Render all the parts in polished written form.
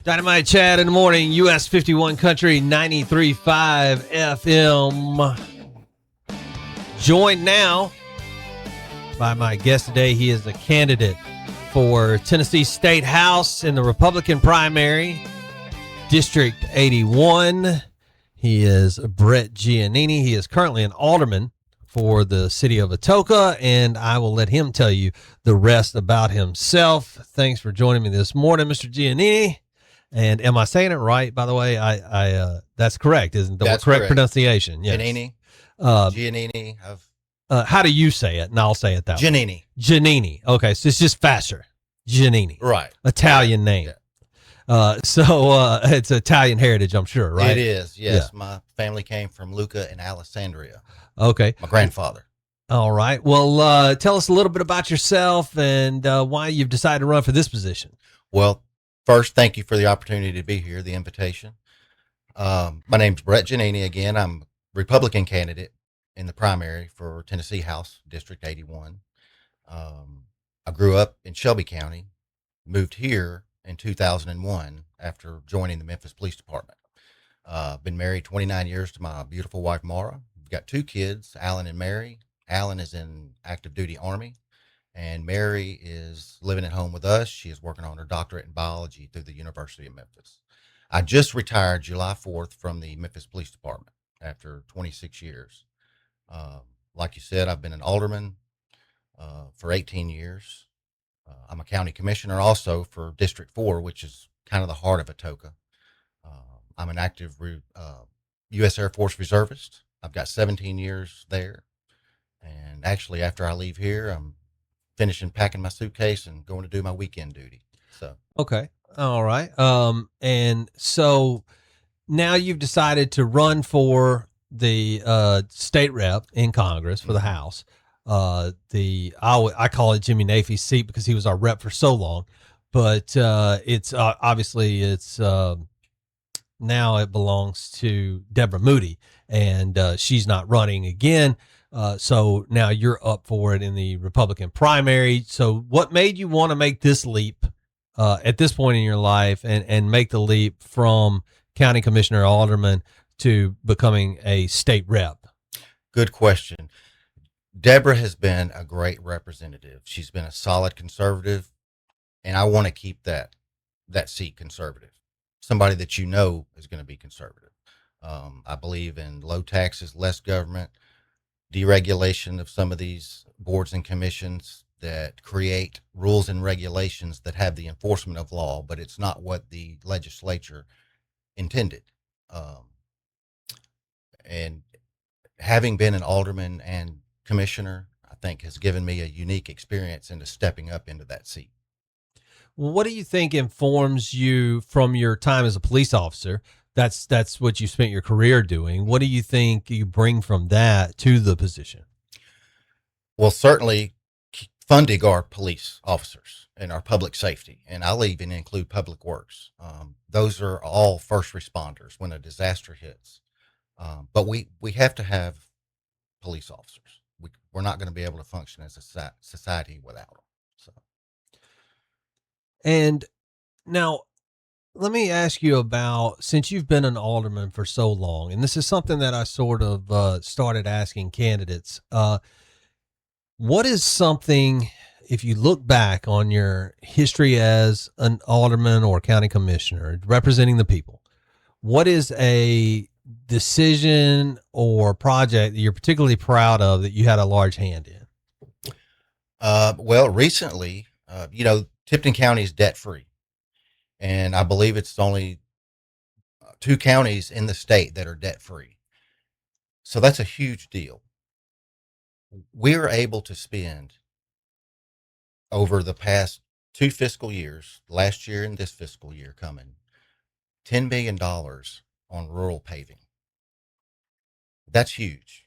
Dynamite Chad in the morning, US 51 Country, 93.5 FM. Joined now by my guest today. He is a candidate for Tennessee State House in the Republican primary, District 81. He is Brett Giannini. He is currently an alderman for the city of Atoka, and I will let him tell you the rest about himself. Thanks for joining me this morning, Mr. Giannini. And am I saying it right? By the way, I that's correct, isn't the That's correct correct. pronunciation? Yes. Giannini. Giannini. How do you say it? And I'll say it that way. Giannini. Giannini. Okay, so it's just faster. Giannini. Right. Italian name. Yeah. So it's Italian heritage, I'm sure, right? It is. Yes. Yeah. My family came from Lucca and Alessandria. Okay. My grandfather. All right. Well, tell us a little bit about yourself and why you've decided to run for this position. Well, first, thank you for the opportunity to be here, the invitation. My name's Brett Giannini. Again, I'm Republican candidate in the primary for Tennessee House, District 81. I grew up in Shelby County, moved here in 2001 after joining the Memphis Police Department. Been married 29 years to my beautiful wife, Mara. We've got two kids, Alan and Mary. Alan is in active duty Army, and Mary is living at home with us. She is working on her doctorate in biology through the University of Memphis. I just retired July 4th from the Memphis Police Department after 26 years. Like you said, I've been an alderman for 18 years. I'm a county commissioner also for District 4, which is kind of the heart of Atoka. I'm an active U.S. Air Force reservist. I've got 17 years there. And actually, after I leave here, I'm finishing packing my suitcase and going to do my weekend duty. So Okay. All right. And so now you've decided to run for the state rep in Congress for the House. I call it Jimmy Nafee's seat because he was our rep for so long, but it's obviously it's now it belongs to Deborah Moody, and she's not running again. So now you're up for it in the Republican primary. So what made you want to make this leap at this point in your life and make the leap from county commissioner alderman to becoming a state rep? good question. Deborah has been a great representative. She's been a solid conservative, and I want to keep that seat conservative. Somebody that you know is going to be conservative. I believe in low taxes, less government, deregulation of some of these boards and commissions that create rules and regulations that have the enforcement of law, but it's not what the legislature intended. And having been an alderman and commissioner, I think has given me a unique experience into stepping up into that seat. Well, what do you think informs you from your time as a police officer? That's what you spent your career doing. What do you think you bring from that to the position? Well, certainly funding our police officers and our public safety, and I'll even include public works. Those are all first responders when a disaster hits. But we have to have police officers. We're not going to be able to function as a society without them. So. And now let me ask you about, since you've been an alderman for so long, and this is something that I sort of started asking candidates, what is something, if you look back on your history as an alderman or county commissioner representing the people, what is a decision or project that you're particularly proud of that you had a large hand in? Well, recently, Tipton County is debt free. And I believe it's only two counties in the state that are debt free. So that's a huge deal. We're able to spend over the past 2 fiscal years, last year and this fiscal year coming, $10 million on rural paving. That's huge.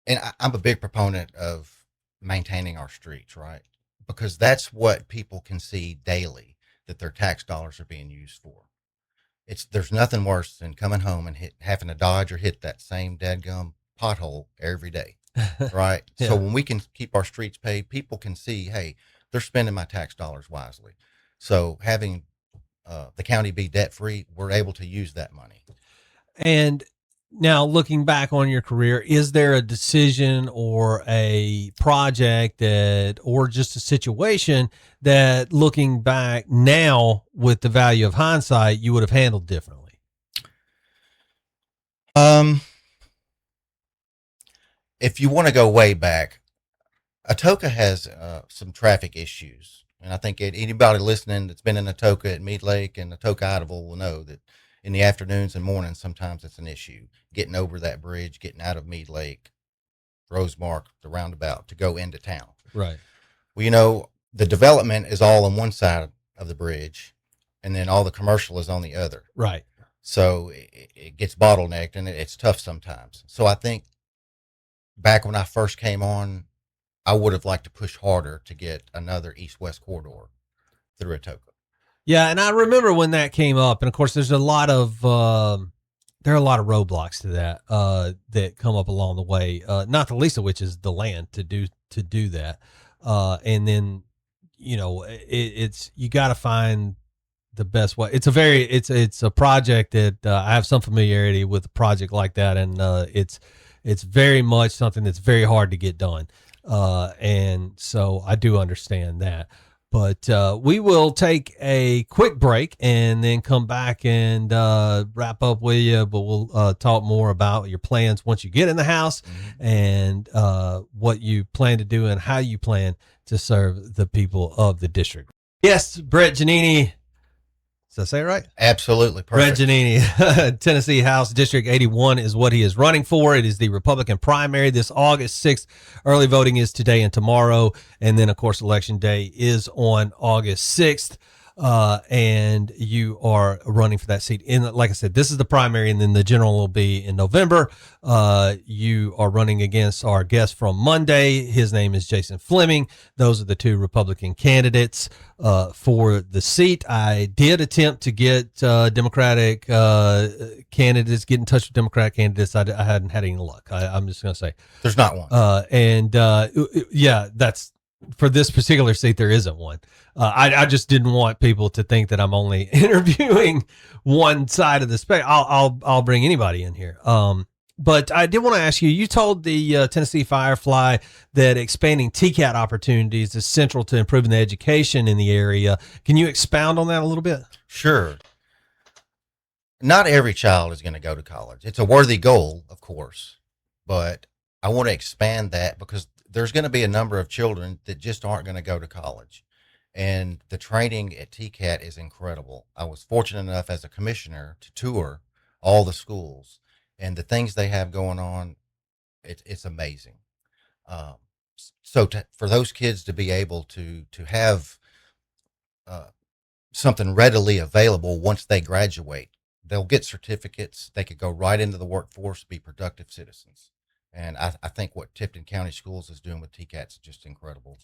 And I'm a big proponent of maintaining our streets, right? Because that's what people can see daily that their tax dollars are being used for. There's nothing worse than coming home and having to dodge or hit that same dadgum pothole every day, right? Yeah. So when we can keep our streets paved, people can see, hey, they're spending my tax dollars wisely. So having the county be debt free, we're able to use that money. And now looking back on your career, is there a decision or a project that, or just a situation that looking back now with the value of hindsight, you would have handled differently? Um, if you want to go way back, Atoka has some traffic issues. And I think anybody listening that's been in Atoka at Mead Lake and Atoka Idaville will know that in the afternoons and mornings, sometimes it's an issue getting over that bridge, getting out of Mead Lake, Rosemark, the roundabout to go into town. Right. Well, the development is all on one side of the bridge, and then all the commercial is on the other. Right. So it gets bottlenecked, and it's tough sometimes. So I think back when I first came on, I would have liked to push harder to get another east-west corridor through Atoka. Yeah, and I remember when that came up, and of course, there's a lot of there are a lot of roadblocks to that that come up along the way. Not the least of which is the land to do that, and then it's you got to find the best way. It's a project that I have some familiarity with a project like that, and it's very much something that's very hard to get done, and so I do understand that. But we will take a quick break and then come back and wrap up with you. But we'll talk more about your plans once you get in the house and what you plan to do and how you plan to serve the people of the district. Yes, Brett Giannini. Did I say it right? Absolutely. Brett Perfect. Giannini, Tennessee House District 81 is what he is running for. It is the Republican primary this August 6th. Early voting is today and tomorrow. And then, of course, Election Day is on August 6th. And you are running for that seat. Like I said, this is the primary, and then the general will be in November. You are running against our guest from Monday. His name is Jason Fleming. Those are the two Republican candidates for the seat. I did attempt to get Democratic candidates, get in touch with Democratic candidates. I hadn't had any luck. I'm just going to say There's not one. Yeah, that's for this particular seat. There isn't one. I just didn't want people to think that I'm only interviewing one side of the spectrum. I'll bring anybody in here. But I did want to ask you. You told the Tennessee Firefly that expanding TCAT opportunities is central to improving the education in the area. Can you expound on that a little bit? Sure. Not every child is going to go to college. It's a worthy goal, of course, but I want to expand that because there's going to be a number of children that just aren't going to go to college. And the training at TCAT is incredible. I was fortunate enough as a commissioner to tour all the schools, and the things they have going on, it's amazing. Um, for those kids to be able to have uh, something readily available once they graduate, they'll get certificates. They could go right into the workforce, be productive citizens. And I think what Tipton County Schools is doing with TCATs is just incredible.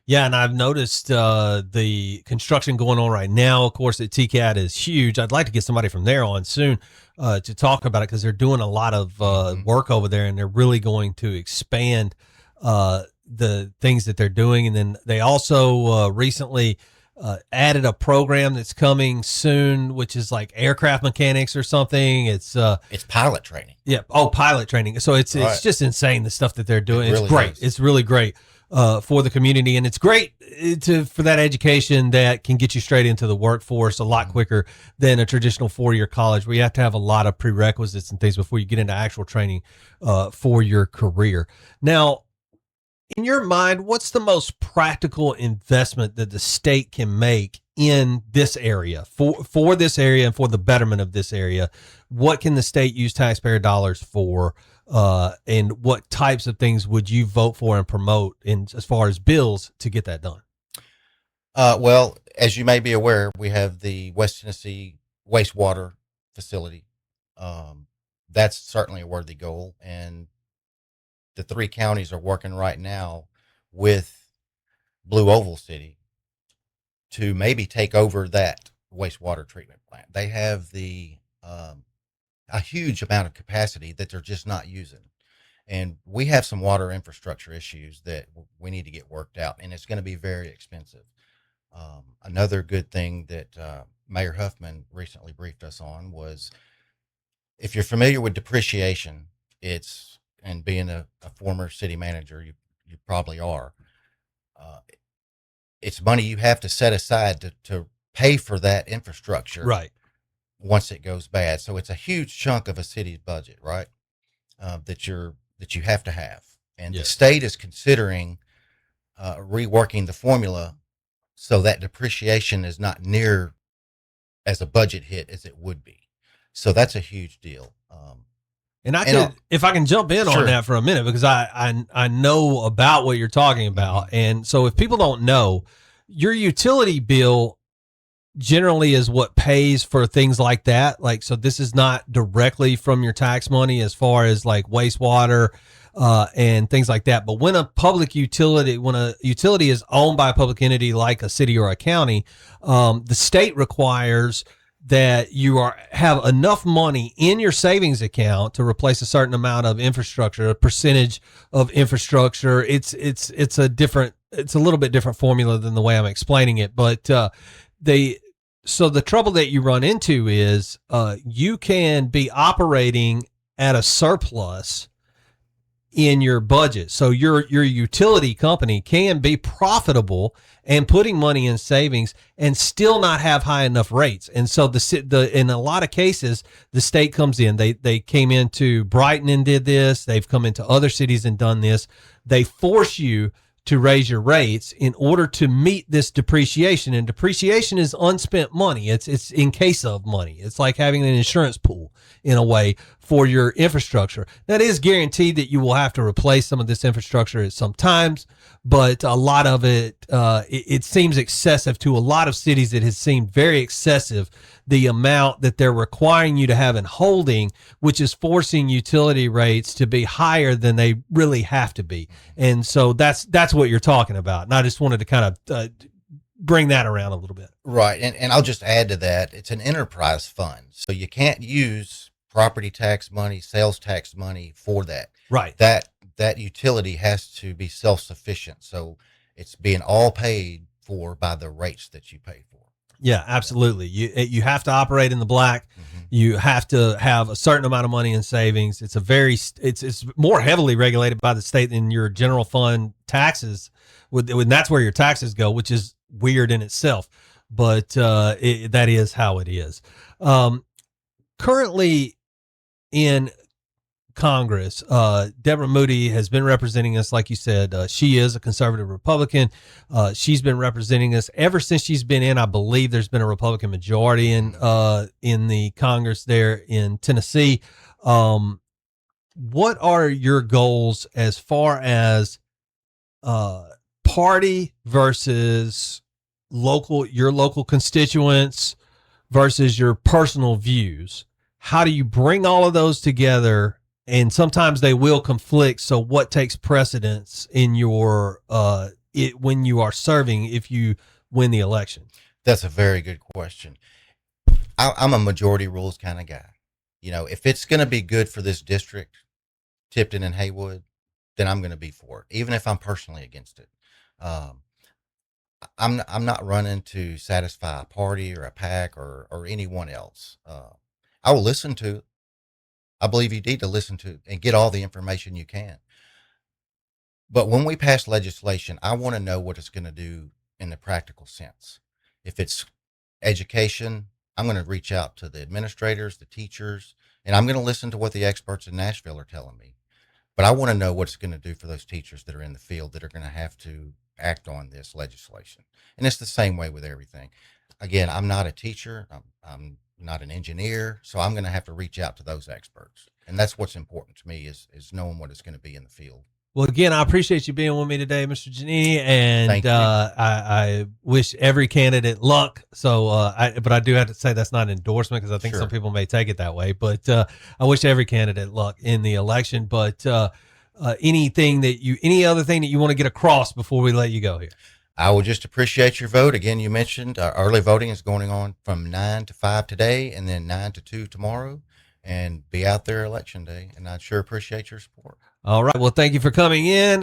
Yeah, and I've noticed the construction going on right now. Of course, at TCAT is huge. I'd like to get somebody from there on soon to talk about it because they're doing a lot of work over there, and they're really going to expand the things that they're doing. And then they also recently added a program that's coming soon, which is like aircraft mechanics or something. It's pilot training. Yeah. Oh, pilot training. So it's Right. just insane the stuff that they're doing. It's really great. is. It's really great for the community, and it's great for that education that can get you straight into the workforce a lot quicker than a traditional 4-year college, where you have to have a lot of prerequisites and things before you get into actual training for your career. Now, in your mind, what's the most practical investment that the state can make in this area for this area and for the betterment of this area? What can the state use taxpayer dollars for? And what types of things would you vote for and promote in as far as bills to get that done? Well, as you may be aware, we have the West Tennessee wastewater facility. That's certainly a worthy goal, and the 3 counties are working right now with Blue Oval City to maybe take over that wastewater treatment plant. They have a huge amount of capacity that they're just not using. And we have some water infrastructure issues that we need to get worked out, and it's going to be very expensive. Another good thing that Mayor Huffman recently briefed us on was, if you're familiar with depreciation, and being a former city manager, you probably are. Uh, it's money you have to set aside to pay for that infrastructure Right. once it goes bad. So it's a huge chunk of a city's budget, right? That you have to have, and the Yes. state is considering reworking the formula so that depreciation is not near as a budget hit as it would be. So that's a huge deal. And I And could, if I can jump in on Sure. that for a minute, because I know about what you're talking about. And so if people don't know, your utility bill generally is what pays for things like that. Like, so this is not directly from your tax money as far as like wastewater, and things like that. But when a utility is owned by a public entity like a city or a county, the state requires that you have enough money in your savings account to replace a certain amount of infrastructure, a percentage of infrastructure. It's a little bit different formula than the way I'm explaining it, but so the trouble that you run into is you can be operating at a surplus in your budget. So your utility company can be profitable and putting money in savings and still not have high enough rates. And so in a lot of cases, the state comes in. They came into Brighton and did this. They've come into other cities and done this. They force you to raise your rates in order to meet this depreciation. And depreciation is unspent money. It's in case of money. It's like having an insurance pool in a way for your infrastructure. That is guaranteed that you will have to replace some of this infrastructure at some times, but a lot of it seems excessive to a lot of cities. It has seemed very excessive, the amount that they're requiring you to have in holding, which is forcing utility rates to be higher than they really have to be. And so that's what you're talking about. And I just wanted to kind of bring that around a little bit. Right. And I'll just add to that, it's an enterprise fund. So you can't use property tax money, sales tax money for that. Right. That utility has to be self-sufficient. So it's being all paid for by the rates that you pay for. Yeah, absolutely. You have to operate in the black. Mm-hmm. You have to have a certain amount of money in savings. It's more heavily regulated by the state than your general fund taxes. When that's where your taxes go, which is weird in itself. But that is how it is. Currently in Congress, Deborah Moody has been representing us. Like you said, she is a conservative Republican. She's been representing us ever since she's been in. I believe there's been a Republican majority in the Congress there in Tennessee. What are your goals as far as party versus your local constituents versus your personal views? How do you bring all of those together? And sometimes they will conflict. So what takes precedence in your when you are serving if you win the election? That's a very good question. I'm a majority rules kind of guy. If it's going to be good for this district, Tipton and Haywood, then I'm going to be for it, even if I'm personally against it. I'm not running to satisfy a party or a PAC or anyone else. I will listen to it. I believe you need to listen to and get all the information you can. But when we pass legislation, I want to know what it's going to do in the practical sense. If it's education, I'm going to reach out to the administrators, the teachers, and I'm going to listen to what the experts in Nashville are telling me. But I want to know what it's going to do for those teachers that are in the field that are going to have to act on this legislation. And it's the same way with everything. Again, I'm not a teacher. I'm not an engineer, so I'm going to have to reach out to those experts. And that's what's important to me is knowing what it's going to be in the field. Well, again, I appreciate you being with me today, Mr. Giannini, and I wish every candidate luck. So, but I do have to say that's not an endorsement because I think some people may take it that way. But I wish every candidate luck in the election. But any other thing that you want to get across before we let you go here? I would just appreciate your vote. Again, you mentioned early voting is going on from 9 to 5 today and then 9 to 2 tomorrow. And be out there election day. And I'd sure appreciate your support. All right. Well, thank you for coming in.